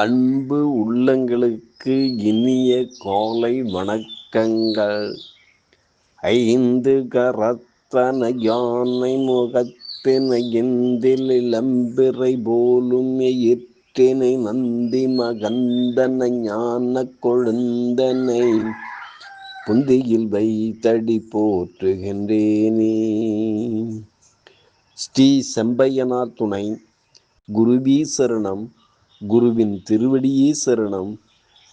அன்பு உள்ளங்களுக்கு இனிய காலை வணக்கங்கள். ஐந்து கரத்தன யானை முகத்தினை எந்தில் இளம்பிறை போலும் எயிற்றினை நந்தி மகந்தன ஞான கொழுந்தனை புந்தியில் வைத்தடி போற்றுகின்றேனே. ஸ்ரீ செம்பையனார் துணை. குருவே சரணம். குருவின் திருவடியே சரணம்.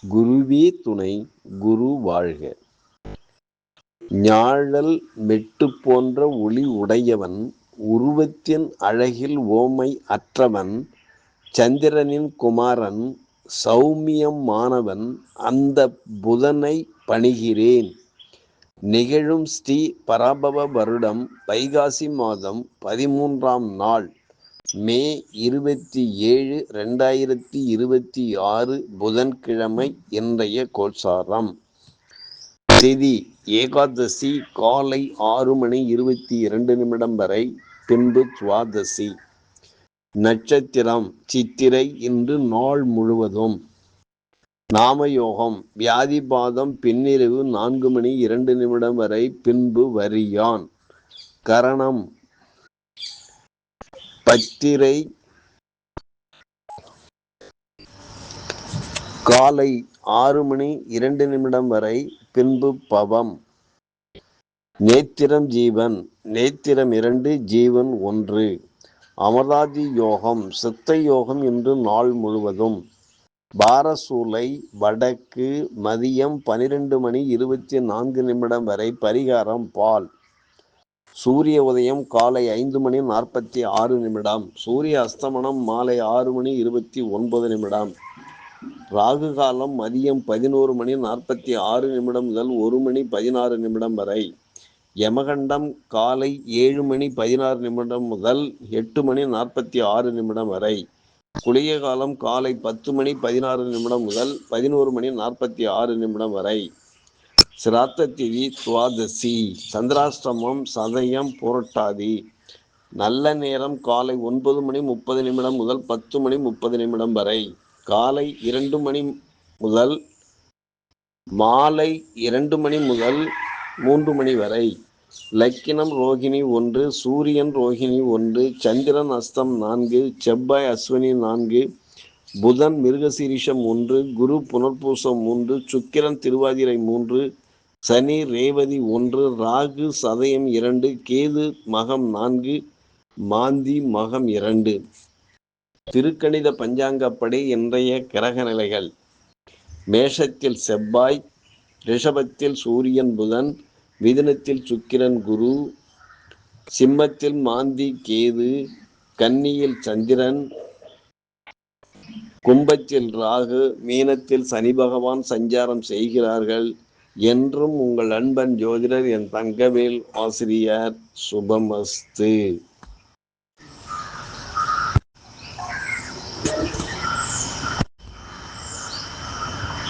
குருவே துணை. குரு வாழ்க. ஞாழல் மெட்டு போன்ற ஒளி உடையவன், உருவத்தின் அழகில் ஓமை அற்றவன், சந்திரனின் குமாரன், சௌமியம் மாணவன், அந்த புதனை பணிகிறேன். நிகழும் ஸ்ரீ பராபவ வருடம் வைகாசி மாதம் 13ஆம் நாள், மே 27, 2026 புதன்கிழமை. இன்றைய கோல்சாரம். திதி ஏகாதசி காலை 6:22 வரை, பின்பு துவாதசி. நட்சத்திரம் சித்திரை. இன்று நாள் முழுவதும். நாமயோகம் வியாதிபாதம் பின்னிரவு 4:02 வரை, பின்பு வரியான். கரணம் பத்திரை காலை 6:02 வரை, பின்பு பவம். நேத்திரம் ஜீவன். நேத்திரம் 2, ஜீவன் 1. அமராதி யோகம் சித்த யோகம் இன்று நாள் முழுவதும். பாரசூலை வடக்கு மதியம் 12:24 வரை, பரிகாரம் பால். சூரிய உதயம் காலை 5:46. சூரிய அஸ்தமனம் மாலை 6:29. ராகு காலம் மதியம் 11:46 முதல் 1:16 வரை. யமகண்டம் காலை 7:16 முதல் 8:46 வரை. குளிய காலம் காலை 10:16 முதல் 11:46 வரை. சிராத்த திதி துவாதசி. சந்திராஷ்டமம் சதயம் புரட்டாதி. நல்ல நேரம் காலை 9:30 முதல் 10:30 வரை. காலை 2 மணி முதல் மாலை 2 மணி முதல் 3 மணி வரை. லக்கினம் ரோகிணி 1, சூரியன் ரோகிணி 1, சந்திரன் அஸ்தம் 4, செவ்வாய் அஸ்வினி 4, புதன் மிருகசீரிஷம் 1, குரு புனர்பூசம் 3, சுக்கிரன் திருவாதிரை 3, சனி ரேவதி 1, ராகு சதயம் 2, கேது மகம் 4, மாந்தி மகம் 2. திருக்கணித பஞ்சாங்கப்படி இன்றைய கிரக நிலைகள். மேஷத்தில் செவ்வாய், ரிஷபத்தில் சூரியன் புதன், மிதுனத்தில் சுக்கிரன் குரு, சிம்மத்தில் மாந்தி கேது, கன்னியில் சந்திரன், கும்பத்தில் ராகு, மீனத்தில் சனி பகவான் சஞ்சாரம் செய்கிறார்கள். என்றும் உங்கள் அன்பன் ஜோதிடர் என் தங்கவேல் ஆசிரியர். சுபமஸ்து.